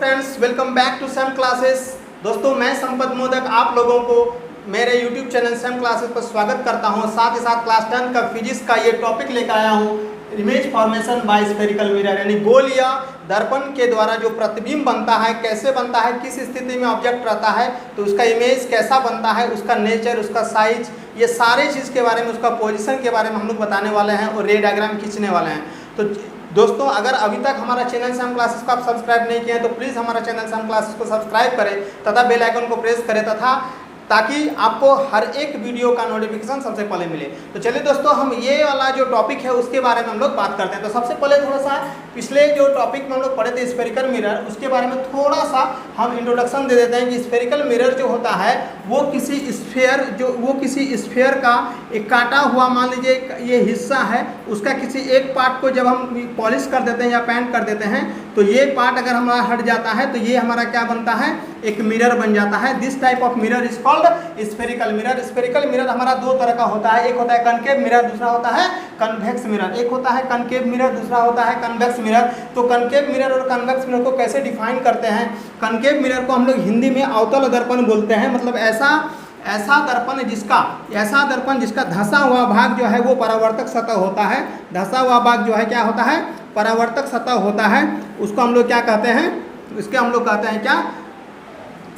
Friends, welcome back to Sam classes. दोस्तों, मैं संपत मोदक आप लोगों को मेरे यूट्यूब चैनल सैम क्लासेस पर स्वागत करता हूं। साथ ही साथ क्लास 10 का फिजिक्स का ये टॉपिक लेकर आया हूं, image formation by spherical mirror, यानी गोल या दर्पण के द्वारा जो प्रतिबिंब बनता है, कैसे बनता है, किस स्थिति में ऑब्जेक्ट रहता है, तो उसका इमेज कैसा बनता है, उसका नेचर, उसका साइज, ये सारे चीज़ के बारे में, उसका पोजीशन के बारे में हम लोग बताने वाले हैं और रे डायग्राम खींचने वाले हैं। तो दोस्तों, अगर अभी तक हमारा चैनल सैम क्लासेस को आप सब्सक्राइब नहीं किए हैं तो प्लीज़ हमारा चैनल सैम क्लासेस को सब्सक्राइब करें तथा बेल आइकन को प्रेस करें तथा ताकि आपको हर एक वीडियो का नोटिफिकेशन सबसे पहले मिले। तो चलिए दोस्तों, हम ये वाला जो टॉपिक है उसके बारे में हम लोग बात करते हैं। तो सबसे पहले थोड़ा सा पिछले जो टॉपिक में हम लोग पढ़े थे स्फेरिकल मिरर, उसके बारे में थोड़ा सा हम इंट्रोडक्शन दे देते हैं कि स्फेरिकल मिरर जो होता है वो किसी स्फेयर का एक काटा हुआ, मान लीजिए ये हिस्सा है, उसका किसी एक पार्ट को जब हम पॉलिश कर देते हैं या पेंट कर देते हैं तो ये पार्ट अगर हमारा हट जाता है तो ये हमारा क्या बनता है, एक मिरर बन जाता है। This type of mirror is called spherical mirror. Spherical mirror हमारा दो तरह का होता है, एक होता है कनकेव मिरर, दूसरा होता है कन्वेक्स मिरर। एक होता है कनकेव मिरर, दूसरा होता है कन्वेक्स मिरर। तो कनकेव मिरर और कन्वेक्स मिरर को कैसे डिफाइन करते हैं? कनकेव मिरर को हम लोग हिंदी में अवतल दर्पण बोलते हैं, मतलब ऐसा दर्पण जिसका धंसा हुआ भाग जो है वो परावर्तक सतह होता है। धंसा हुआ भाग जो है क्या होता है, परावर्तक सतह होता है। उसको हम लोग क्या कहते हैं, इसके हम लोग कहते हैं क्या,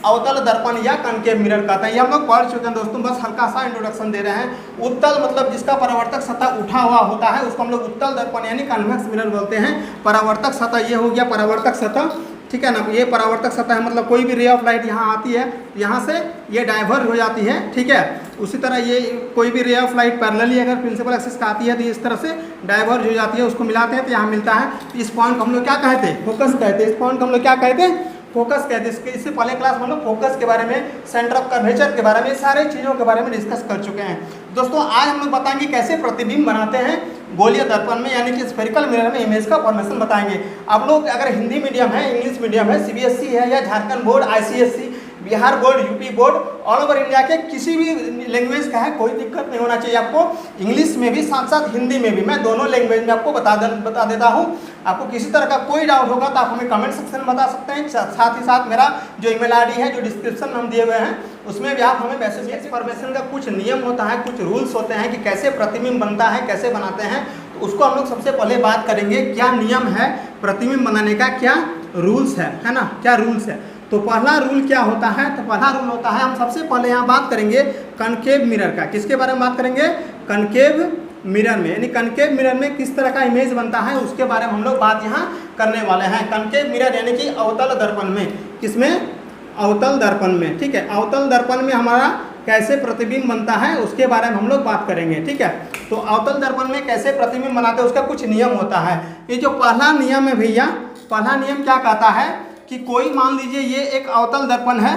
अवतल दर्पण या कनकेव मिरर कहते हैं। ये हम लोग पढ़ चुके हैं दोस्तों, बस हल्का सा इंट्रोडक्शन दे रहे हैं। उत्तल मतलब जिसका परावर्तक सतह उठा हुआ होता है उसको हम लोग उत्तल दर्पण यानी कन्वेक्स मिरर बोलते हैं। परावर्तक सतह ये हो गया परावर्तक सतह, ठीक है ना। ये परावर्तक सतह है, मतलब कोई भी रे ऑफ लाइट यहाँ आती है, यहाँ से ये डाइवर्ज हो जाती है, ठीक है। उसी तरह ये कोई भी रे ऑफ लाइट पैरेलली अगर प्रिंसिपल एक्सिस का आती है तो इस तरह से डाइवर्ज हो जाती है, उसको मिलाते हैं तो यहाँ मिलता है। इस पॉइंट को हम लोग क्या कहते हैं, फोकस कहते हैं। इस पॉइंट को हम लोग क्या कहते हैं, फोकस कहते हैं। इससे पहले क्लास में हम लोग फोकस के बारे में, सेंटर ऑफ कर्वेचर के बारे में, सारे चीज़ों के बारे में डिस्कस कर चुके हैं। दोस्तों, आज हम लोग बताएंगे कैसे प्रतिबिंब बनाते हैं गोलीय दर्पण में, यानी कि स्फेरिकल मिरर में इमेज का फॉर्मेशन बताएंगे। आप लोग अगर हिंदी मीडियम है, इंग्लिश मीडियम है, सीबीएसई है या Jharkhand board, ICSE, Bihar board, UP board, all over India के किसी भी लैंग्वेज का है, कोई दिक्कत नहीं होना चाहिए आपको। इंग्लिश में भी साथ साथ हिंदी में भी, मैं दोनों लैंग्वेज में आपको बता देता हूँ। आपको किसी तरह का कोई डाउट होगा तो आप हमें कमेंट सेक्शन में बता सकते हैं। साथ ही साथ मेरा जो ईमेल आईडी है, जो डिस्क्रिप्शन में हम दिए हुए हैं, उसमें भी आप हमें मैसेज फॉर्मेशन का कुछ नियम होता है, कुछ रूल्स होते हैं कि कैसे प्रतिबिंब बनता है, कैसे बनाते हैं। तो उसको हम लोग सबसे पहले बात करेंगे, क्या नियम है प्रतिबिंब बनाने का, क्या रूल्स है ना, क्या रूल्स है। तो पहला रूल क्या होता है, तो पहला रूल होता है, हम सबसे पहले यहाँ बात करेंगे कनकेव मिरर का। किसके बारे में बात करेंगे, कनकेव मिरर में, यानी कनकेव मिरर में किस तरह का इमेज बनता है उसके बारे में हम लोग बात यहाँ करने वाले हैं। कनकेव मिरर यानी कि अवतल दर्पण में, किसमें, अवतल दर्पण में, ठीक है। अवतल दर्पण में हमारा कैसे प्रतिबिंब बनता है उसके बारे में हम लोग बात करेंगे, ठीक है। तो अवतल दर्पण में कैसे प्रतिबिंब बनाते हैं उसका कुछ नियम होता है। ये जो पहला नियम है भैया, पहला नियम क्या कहता है कि कोई, मान लीजिए ये एक अवतल दर्पण है,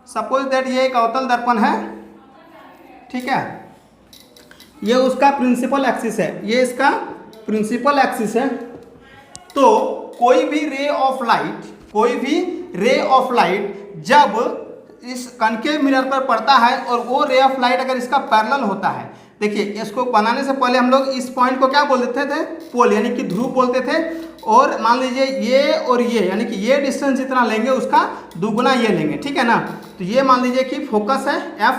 सपोज दैट ये एक अवतल दर्पण है, ठीक है। ये उसका प्रिंसिपल एक्सिस है, ये इसका प्रिंसिपल एक्सिस है। तो कोई भी रे ऑफ लाइट जब इस कनकेव मिरर पर पड़ता है और वो रे ऑफ लाइट अगर इसका पैरेलल होता है, देखिए इसको बनाने से पहले हम लोग इस पॉइंट को क्या बोलते थे, पोल यानी कि ध्रुव बोलते थे। और मान लीजिए ये और ये, यानी कि ये डिस्टेंस जितना लेंगे उसका दुगुना ये लेंगे, ठीक है ना। तो ये मान लीजिए कि फोकस है F,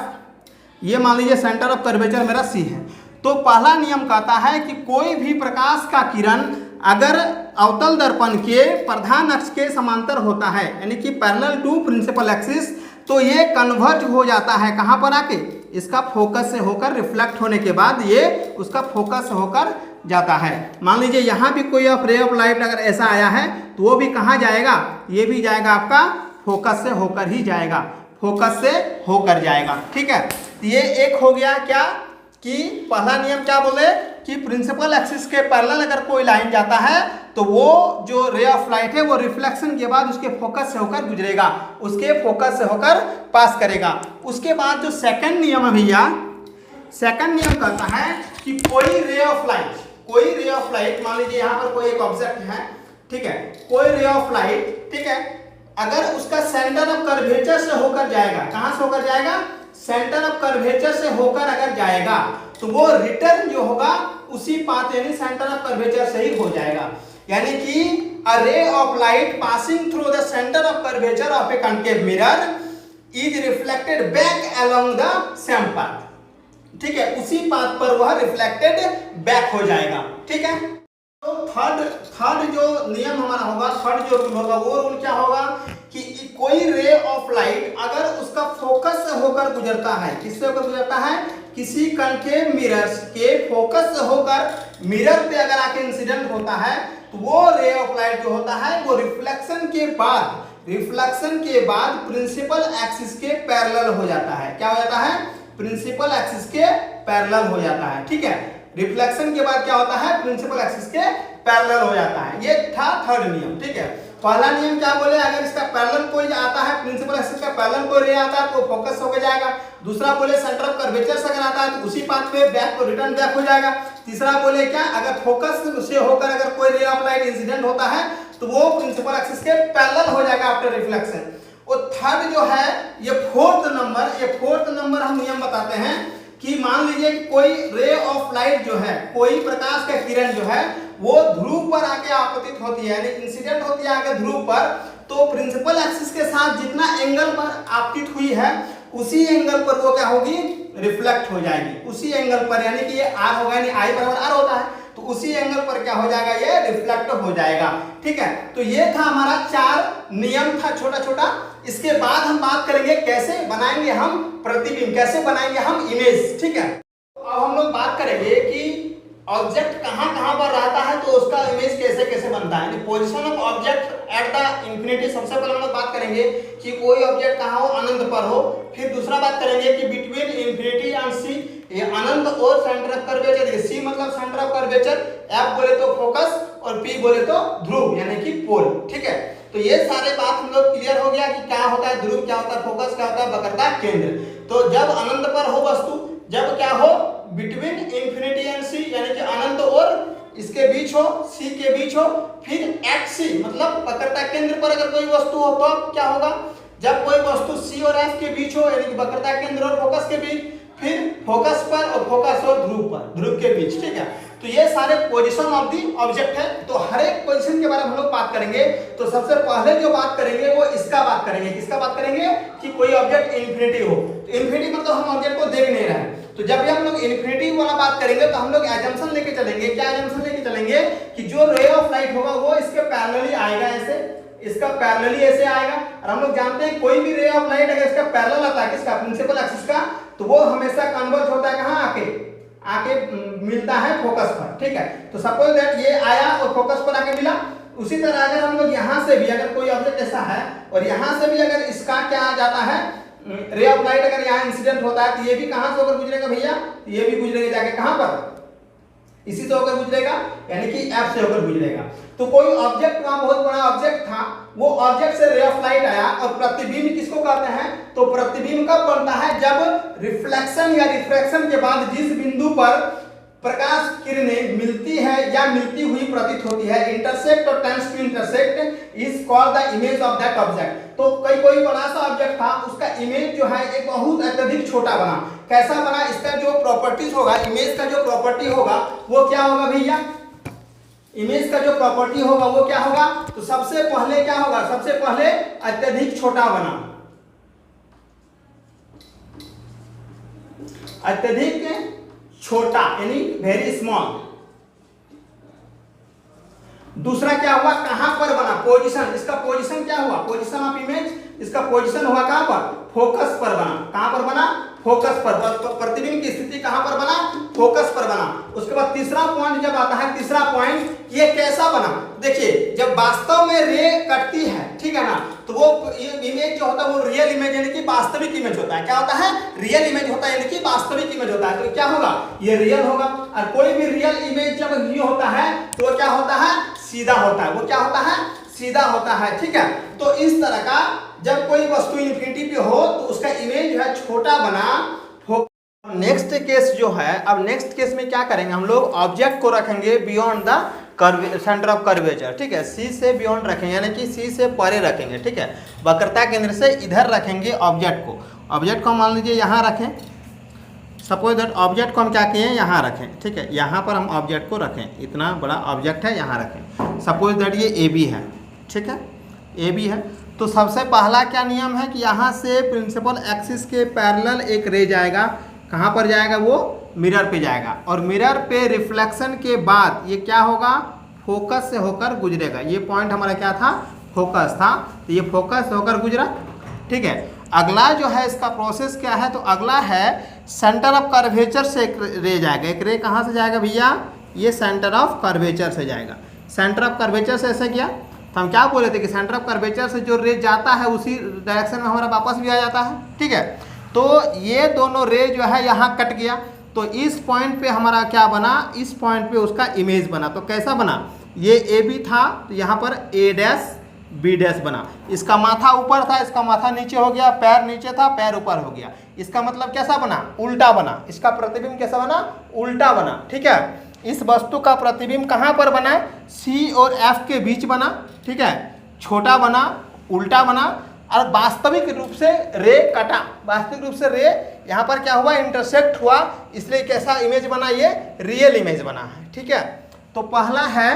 ये मान लीजिए सेंटर ऑफ कर्वेचर मेरा C है। तो पहला नियम कहता है कि कोई भी प्रकाश का किरण अगर अवतल दर्पण के प्रधान अक्ष के समांतर होता है, यानी कि पैरेलल टू प्रिंसिपल एक्सिस, तो ये कन्वर्ज हो जाता है कहाँ पर आके, इसका फोकस से होकर, रिफ्लेक्ट होने के बाद ये उसका फोकस से होकर जाता है। मान लीजिए यहाँ भी कोई रे ऑफ लाइट अगर ऐसा आया है तो वो भी कहाँ जाएगा, ये भी जाएगा आपका फोकस से होकर ही जाएगा, फोकस से होकर जाएगा, ठीक है। ये एक हो गया क्या कि पहला नियम क्या बोले कि प्रिंसिपल एक्सिस के पैरेलल अगर कोई लाइन जाता है तो वो जो रे ऑफ लाइट है वो रिफ्लेक्शन के बाद उसके फोकस से होकर गुजरेगा, उसके फोकस से होकर पास करेगा। उसके बाद जो सेकंड नियम है भैया, सेकंड नियम कहता है कि कोई रे ऑफ लाइट, मान लीजिए यहाँ पर कोई एक ऑब्जेक्ट है, ठीक है, कोई रे ऑफ लाइट, ठीक है, अगर उसका सेंटर ऑफ कर्वेचर से होकर जाएगा, कहाँ से होकर जाएगा, सेंटर ऑफ कर्वेचर से होकर अगर जाएगा तो वो रिटर्न जो होगा उसी पाथ यानी सेंटर ऑफ कर्वेचर से ही हो जाएगा। यानी कि a ray of light passing through the center of curvature of a concave mirror is reflected back along the same path। ठीक है, उसी पाथ पर वह रिफ्लेक्टेड बैक हो जाएगा। ठीक है, तो थर्ड जो नियम हमारा होगा, थर्ड जो रूल होगा, वो रूल क्या होगा कि कोई रे ऑफ लाइट अगर उसका फोकस से होकर गुजरता है, किससे होकर गुजरता है, किसी कनकेव मिरर्स के फोकस से होकर मिरर पे अगर आके इंसिडेंट होता है, तो वो रे ऑफ लाइट जो होता है वो रिफ्लेक्शन के बाद प्रिंसिपल एक्सिस के पैरेलल हो जाता है। क्या हो जाता है, प्रिंसिपल एक्सिस के पैरेलल हो जाता है। ठीक है, रिफ्लेक्शन के बाद क्या होता है, प्रिंसिपल एक्सिस के पैरेलल हो जाता है। ये था थर्ड नियम। ठीक है, पहला नियम क्या बोले, अगर इसका पैरेलल कोई आता है, प्रिंसिपल एक्सिस का पैरेलल कोई रे आता है तो फोकस हो जाएगा। दूसरा बोले सेंटर ऑफ कर्वेचर से अगर आता है तो उसी पाथ पे बैक रिटर्न बैक हो जाएगा। तीसरा बोले क्या, अगर फोकस से होकर अगर कोई रे ऑफ लाइट इंसिडेंट होता है तो वो प्रिंसिपल एक्सिस के पैरेलल हो जाएगा आफ्टर रिफ्लेक्शन। और थर्ड जो है ये फोर्थ नंबर हम नियम बताते हैं कि मान लीजिए कि कोई रे ऑफ लाइट जो है, कोई प्रकाश का किरण जो है वो ध्रुव पर आके आपतित होती है, यानी इंसिडेंट होती है आगे ध्रुव पर, तो प्रिंसिपल एक्सिस के साथ जितना एंगल पर आपतित हुई है उसी एंगल पर वो क्या होगी, रिफ्लेक्ट हो जाएगी। उसी एंगल पर, यानी कि ये आर होगा, यानी आई बराबर आर होता है, तो उसी एंगल पर क्या हो जाएगा, ये रिफ्लेक्ट हो जाएगा। ठीक है, तो ये था हमारा 4 नियम था छोटा छोटा। इसके बाद हम बात करेंगे कैसे बनाएंगे हम प्रतिबिंब, कैसे बनाएंगे हम इमेज। ठीक है, अब हम लोग बात करेंगे कि ऑब्जेक्ट कहां कहां पर रहता है तो उसका इमेज कैसे कैसे बनता है, position of object at the infinity. सबसे पहले हम लोग बात करेंगे कि कोई ऑब्जेक्ट कहां हो, अनंत पर हो। फिर दूसरा बात करेंगे कि बिटवीन इंफिनिटी एंड सी, ये अनंत और सेंटर ऑफ कर्वेचर। सी मतलब सेंटर ऑफ कर्वेचर, एफ बोले तो फोकस और पी बोले तो ध्रुव यानी कि पोल। ठीक है, तो ये सारे बात हम लोग क्लियर हो गया कि क्या होता है ध्रुव, क्या होता है फोकस, क्या होता है वक्रता केंद्र। तो जब अनंत पर हो वस्तु, जब क्या हो, बिटवीन इंफिनिटी एंड सी यानी कि अनंत और इसके बीच हो, सी के बीच हो। फिर एट सी मतलब वक्रता केंद्र पर अगर कोई वस्तु हो तो क्या होगा, जब कोई वस्तु सी और एफ के बीच हो यानी कि वक्रता केंद्र और फोकस के बीच। फिर फोकस पर और फोकस और ध्रुव के बीच। ठीक है, तो ये सारे पोजीशन ऑफ दी ऑब्जेक्ट है। तो हर एक पोजीशन के बारे में हम लोग बात करेंगे। तो सबसे पहले जो बात करेंगे वो इसका बात करेंगे, किसका बात करेंगे कि कोई ऑब्जेक्ट इन्फिनिटी हो। तो इन्फिनिटी मतलब हम ऑब्जेक्ट को देख नहीं रहे हैं, तो जब भी हम लोग इन्फिनिटी वाला बात करेंगे तो हम लोग एजम्पशन लेके चलेंगे। क्या एजम्पशन लेके चलेंगे कि जो रे ऑफ लाइट होगा वो इसके पैरेलली आएगा, ऐसे इसका पैरेलली ऐसे आएगा। और हम लोग जानते हैं कोई भी रे ऑफ लाइट अगर इसका पैरेलल आता है, किसका, प्रिंसिपल एक्सिस का, तो वो हमेशा कन्वर्ज होता है कहां, आके मिलता है फोकस पर। ठीक है, तो सपोज दैट ये आया और फोकस पर आके मिला। उसी तरह अगर हम लोग यहां से भी अगर कोई ऑब्जेक्ट ऐसा है और यहां से भी अगर इसका क्या आ जाता है, रे ऑफ लाइट अगर यहाँ इंसिडेंट होता है तो ये भी कहां से होकर गुजरेगा भैया, ये भी गुजरेगा जाके कहां पर, इसी से होकर गुजरेगा यानी कि एफ से होकर गुजरेगा। तो कोई ऑब्जेक्ट वहां बहुत बड़ा ऑब्जेक्ट था, वो ऑब्जेक्ट से रे ऑफ लाइट आया और प्रतिबिंब किसको कहते हैं, तो प्रतिबिंब कब बनता है, जब रिफ्लेक्शन या रिफ्रैक्शन के बाद जिस बिंदु पर प्रकाश किरणें मिलती है या मिलती हुई प्रतीत होती है, इंटरसेक्ट और tends to intersect is called the image of that object. तो कोई बड़ा सा ऑब्जेक्ट था, उसका इमेज जो है एक बहुत अत्यधिक छोटा बना। कैसा बना, इसका जो प्रॉपर्टीज होगा, इमेज का जो प्रॉपर्टी होगा वो क्या होगा भैया, इमेज का जो प्रॉपर्टी होगा वो क्या होगा, तो सबसे पहले क्या होगा, सबसे पहले अत्यधिक छोटा बना, अत्यधिक छोटा यानी वेरी स्मॉल। दूसरा क्या हुआ, कहां पर बना, पोजीशन, इसका पोजीशन क्या हुआ, पोजीशन ऑफ इमेज, इसका पोजीशन हुआ कहां पर, फोकस पर बना। कहां पर बना, फोकस पर। प्रतिबिंब की स्थिति कहां पर बना, फोकस पर बना। उसके बाद तीसरा पॉइंट जब आता है, तीसरा पॉइंट ये कैसा बना, देखिए जब वास्तव में रे कटती है, ठीक है ना, तो वो इमेज जो होता है वो रियल इमेज यानी कि वास्तविक इमेज होता है। क्या होता है, रियल इमेज होता है यानी कि वास्तविक इमेज होता है। तो क्या होगा, ये रियल होगा। और कोई भी रियल इमेज जब ये होता है तो वो क्या होता है, सीधा होता है। वो क्या होता है, सीधा होता है। ठीक है, तो इस तरह का जब कोई वस्तु इन्फिनिटी पे हो तो उसका इमेज जो है छोटा बना। नेक्स्ट केस जो है, अब नेक्स्ट केस में क्या करेंगे हम लोग, ऑब्जेक्ट को रखेंगे beyond the centre of curvature. ठीक है, सी से बियॉन्ड रखेंगे यानी कि सी से परे रखेंगे। ठीक है, वक्रता केंद्र से इधर रखेंगे ऑब्जेक्ट को। ऑब्जेक्ट को मान लीजिए यहाँ रखें, सपोज दैट ऑब्जेक्ट को हम क्या किए, यहाँ रखें। ठीक है, यहाँ पर हम ऑब्जेक्ट को रखें, इतना बड़ा ऑब्जेक्ट है यहाँ रखें। सपोज दैट ये ए बी है, ठीक है, ए बी है। तो सबसे पहला क्या नियम है कि यहाँ से प्रिंसिपल एक्सिस के पैरेलल एक रे जाएगा, कहाँ पर जाएगा, वो मिरर पे जाएगा, और मिरर पे रिफ्लेक्शन के बाद ये क्या होगा, फोकस से होकर गुजरेगा। ये पॉइंट हमारा क्या था, फोकस था, तो ये फोकस होकर गुजरा, ठीक है। अगला जो है इसका प्रोसेस क्या है, तो अगला है सेंटर ऑफ कर्वेचर से एक रे जाएगा। एक रे कहाँ से जाएगा भैया, ये सेंटर ऑफ कर्वेचर से जाएगा। सेंटर ऑफ कर्वेचर से ऐसे किया तो हम क्या बोले थे कि सेंटर ऑफ कर्वेचर से जो रे जाता है उसी डायरेक्शन में हमारा वापस भी आ जाता है, ठीक है। तो ये दोनों रे जो है यहाँ कट गया, तो इस पॉइंट पे हमारा क्या बना, इस पॉइंट पे उसका इमेज बना। तो कैसा बना, ये ए बी था तो यहाँ पर ए डैश बी डैश बना। इसका माथा ऊपर था, इसका माथा नीचे हो गया, पैर नीचे था, पैर ऊपर हो गया। इसका मतलब कैसा बना, उल्टा बना। इसका प्रतिबिंब कैसा बना, उल्टा बना, ठीक है। इस वस्तु का प्रतिबिंब कहाँ पर बना, सी और एफ के बीच बना, ठीक है, छोटा बना, उल्टा बना, और वास्तविक रूप से रे कटा। वास्तविक रूप से रे यहाँ पर क्या हुआ, इंटरसेक्ट हुआ, इसलिए कैसा इमेज बना, ये रियल इमेज बना है, ठीक है। तो पहला है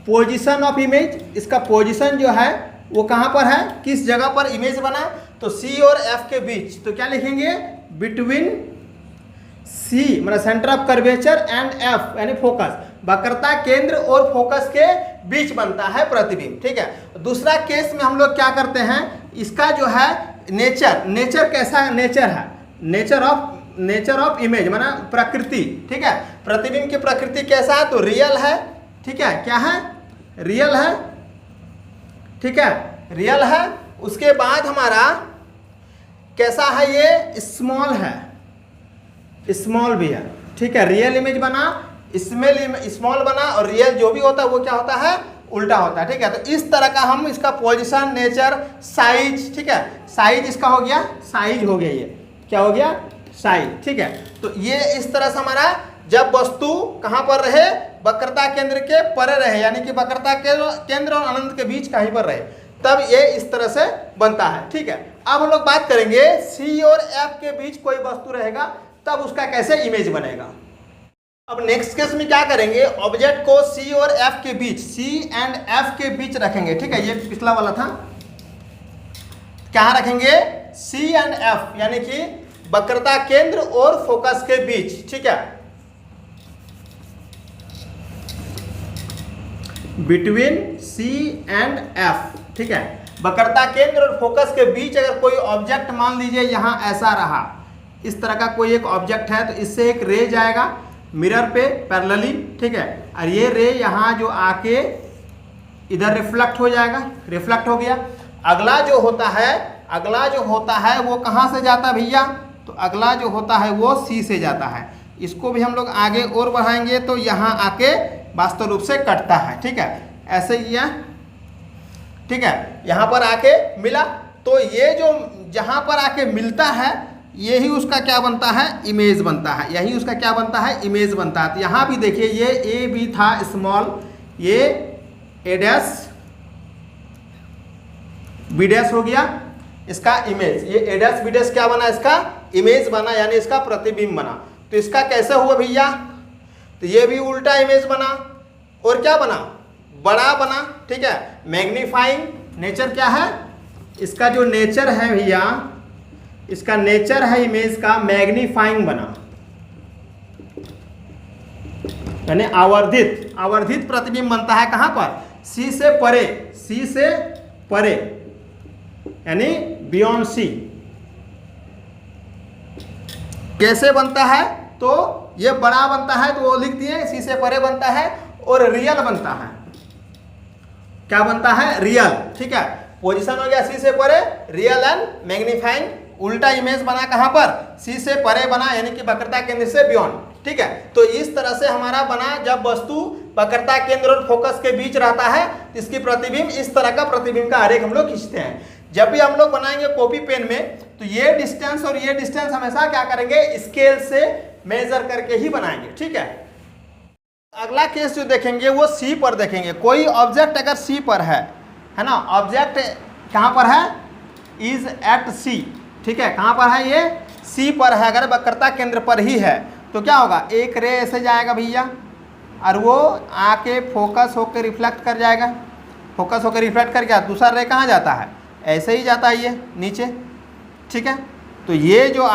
पोजीशन ऑफ इमेज। इसका पोजीशन जो है वो कहाँ पर है, किस जगह पर इमेज बना, तो सी और एफ के बीच। तो क्या लिखेंगे, बिटवीन सी मतलब centre of curvature and F यानी फोकस, वक्रता केंद्र और फोकस के बीच बनता है प्रतिबिंब, ठीक है। दूसरा केस में हम लोग क्या करते हैं, इसका जो है नेचर कैसा नेचर है, नेचर ऑफ इमेज माना प्रकृति, ठीक है। प्रतिबिंब की प्रकृति कैसा है, तो रियल है, ठीक है, क्या है, रियल है, ठीक है, रियल है। उसके बाद हमारा कैसा है, ये स्मॉल है, स्मॉल भी है, ठीक है। रियल इमेज बना, स्मॉल बना, और रियल जो भी होता है वो क्या होता है, उल्टा होता है, ठीक है। तो इस तरह का हम इसका पोजीशन, नेचर, साइज, ठीक है, साइज इसका हो गया, साइज हो गया, ये क्या हो गया, साइज, ठीक है। तो ये इस तरह से हमारा जब वस्तु कहाँ पर रहे, वक्रता केंद्र के परे रहे, यानी कि वक्रता के केंद्र और अनंत के बीच कहीं पर रहे, तब ये इस तरह से बनता है, ठीक है। अब हम लोग बात करेंगे सी और एफ के बीच कोई वस्तु रहेगा तब उसका कैसे इमेज बनेगा। अब नेक्स्ट केस में क्या करेंगे, ऑब्जेक्ट को सी और एफ के बीच, सी एंड एफ के बीच रखेंगे, ठीक है। ये पिछला वाला था, क्या रखेंगे, सी एंड एफ यानी कि वक्रता केंद्र और फोकस के बीच, ठीक है, बिटवीन सी एंड एफ, ठीक है। वक्रता केंद्र और फोकस के बीच अगर कोई ऑब्जेक्ट मान लीजिए यहाँ ऐसा रहा, इस तरह का कोई एक ऑब्जेक्ट है, तो इससे एक रे जाएगा मिरर पे पैरेलली, ठीक है, और ये रे यहाँ जो आके इधर रिफ्लेक्ट हो जाएगा, रिफ्लेक्ट हो गया। अगला जो होता है वो कहाँ से जाता है भैया, तो अगला जो होता है वो सी से जाता है। इसको भी हम लोग आगे और बढ़ाएंगे तो यहाँ आके वास्तव रूप से कटता है, ठीक है, ऐसे ही है, ठीक है, यहाँ पर आके मिला। तो ये जो जहाँ पर आके मिलता है यही उसका क्या बनता है, इमेज बनता है, यही उसका क्या बनता है, इमेज बनता है। तो यहाँ भी देखिए ये ए बी था स्मॉल, ये ए डैश बी डैश हो गया इसका इमेज, ये ए डैश बी डैश क्या बना, इसका इमेज बना, यानी इसका प्रतिबिंब बना। तो इसका कैसे हुआ भैया, तो ये भी उल्टा इमेज बना और क्या बना, बड़ा बना, ठीक है। मैग्नीफाइंग नेचर क्या है, इसका जो नेचर है भैया, इसका नेचर है इमेज का मैग्नीफाइंग बना, यानी आवर्धित प्रतिबिंब बनता है कहां पर, सी से परे, सी से परे यानी बियॉन्ड सी। कैसे बनता है, तो ये बड़ा बनता है तो वो लिख दिए, सी से परे बनता है, और रियल बनता है, क्या बनता है, रियल, ठीक है। पोजीशन हो गया सी से परे, रियल एंड मैग्नीफाइंग, उल्टा इमेज बना कहां पर, सी से परे बना, यानी कि वक्रता केंद्र से बियॉन्ड, ठीक है। तो इस तरह से हमारा बना, जब वस्तु वक्रता केंद्र और फोकस के बीच रहता है इसकी प्रतिबिंब, इस तरह का प्रतिबिंब का आरेख हम लोग खींचते हैं। जब भी हम लोग बनाएंगे कॉपी पेन में, तो ये डिस्टेंस और ये डिस्टेंस हमेशा क्या करेंगे, स्केल से मेजर करके ही बनाएंगे, ठीक है। अगला केस जो देखेंगे वो सी पर देखेंगे। कोई ऑब्जेक्ट अगर सी पर है ना, ऑब्जेक्ट कहाँ पर है, इज एट सी, ठीक है, कहाँ पर है, ये सी पर है, अगर वक्रता केंद्र पर ही है तो क्या होगा, एक रे ऐसे जाएगा भैया, और वो आके फोकस होकर रिफ्लेक्ट कर जाएगा। फोकस होकर रिफ्लेक्ट कर गया, दूसरा रे कहाँ जाता है, ऐसे ही जाता है ये नीचे। ठीक है, तो ये जो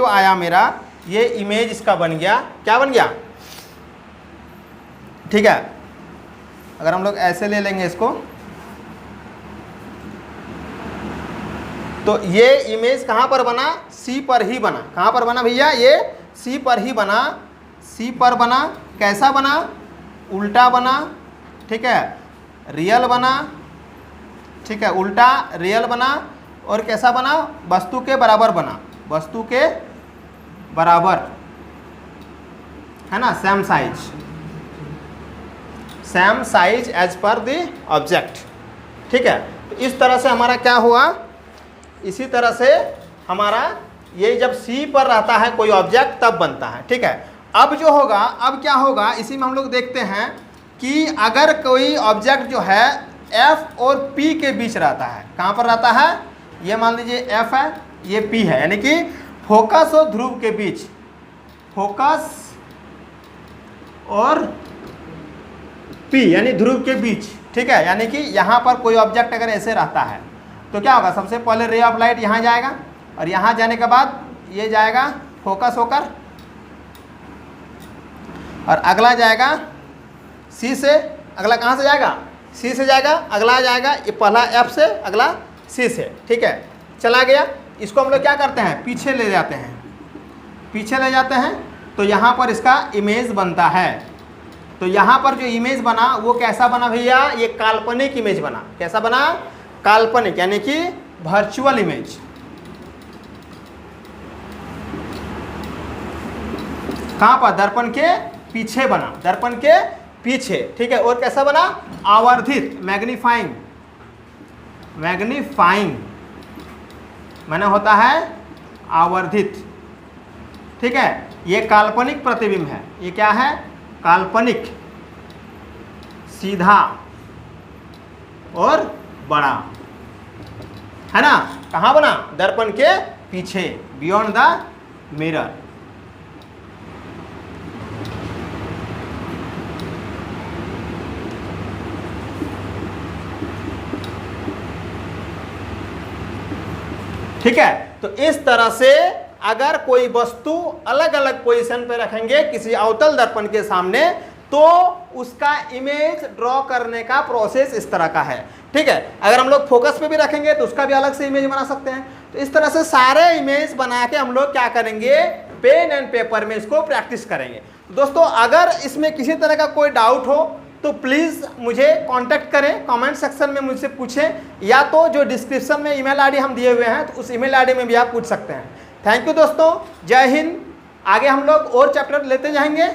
आया मेरा, ये इमेज इसका बन गया, क्या बन गया। ठीक है, अगर हम लोग ऐसे ले लेंगे इसको, तो ये इमेज कहाँ पर बना, सी पर ही बना। कहाँ पर बना भैया, ये सी पर ही बना। सी पर बना, कैसा बना, उल्टा बना। ठीक है, रियल बना। ठीक है, उल्टा रियल बना। और कैसा बना, वस्तु के बराबर बना। वस्तु के बराबर, है ना, सेम साइज एज पर द ऑब्जेक्ट। ठीक है, तो इस तरह से हमारा क्या हुआ, इसी तरह से हमारा ये जब सी पर रहता है कोई ऑब्जेक्ट तब बनता है। ठीक है, अब जो होगा, अब क्या होगा, इसी में हम लोग देखते हैं कि अगर कोई ऑब्जेक्ट जो है एफ और पी के बीच रहता है, कहाँ पर रहता है, ये मान लीजिए एफ है, ये पी है, यानी कि फोकस और ध्रुव के बीच, फोकस और पी यानी ध्रुव के बीच। ठीक है, यानी कि यहाँ पर कोई ऑब्जेक्ट अगर ऐसे रहता है तो क्या होगा, सबसे पहले रे ऑफ लाइट यहाँ जाएगा और यहाँ जाने के बाद ये जाएगा फोकस होकर, और अगला जाएगा सी से, अगला कहाँ से जाएगा, सी से जाएगा, अगला जाएगा ये पहला एफ से, अगला सी से। ठीक है, चला गया। इसको हम लोग क्या करते हैं, पीछे ले जाते हैं, पीछे ले जाते हैं, तो यहाँ पर इसका इमेज बनता है। तो यहाँ पर जो इमेज बना वो कैसा बना भैया, ये काल्पनिक इमेज बना। कैसा बना, काल्पनिक, यानी कि वर्चुअल इमेज। कहाँ पर, दर्पण के पीछे बना, दर्पण के पीछे। ठीक है, और कैसा बना, आवर्धित, मैग्नीफाइंग। मैग्नीफाइंग माने होता है आवर्धित। ठीक है, ये काल्पनिक प्रतिबिंब है। ये क्या है, काल्पनिक, सीधा और बड़ा, है ना। कहाँ बना, दर्पण के पीछे, बियॉन्ड द मिरर। ठीक है, तो इस तरह से अगर कोई वस्तु अलग अलग पोजीशन पे रखेंगे किसी अवतल दर्पण के सामने, तो उसका इमेज ड्रॉ करने का प्रोसेस इस तरह का है। ठीक है, अगर हम लोग फोकस पे भी रखेंगे तो उसका भी अलग से इमेज बना सकते हैं। तो इस तरह से सारे इमेज बना के हम लोग क्या करेंगे, पेन एंड पेपर में इसको प्रैक्टिस करेंगे। दोस्तों, अगर इसमें किसी तरह का कोई डाउट हो तो प्लीज़ मुझे कांटेक्ट करें, कमेंट सेक्शन में मुझसे पूछें, या तो जो डिस्क्रिप्शन में ईमेल आईडी हम दिए हुए हैं तो उस ईमेल आईडी में भी आप पूछ सकते हैं। थैंक यू दोस्तों, जय हिंद। आगे हम लोग और चैप्टर लेते जाएंगे।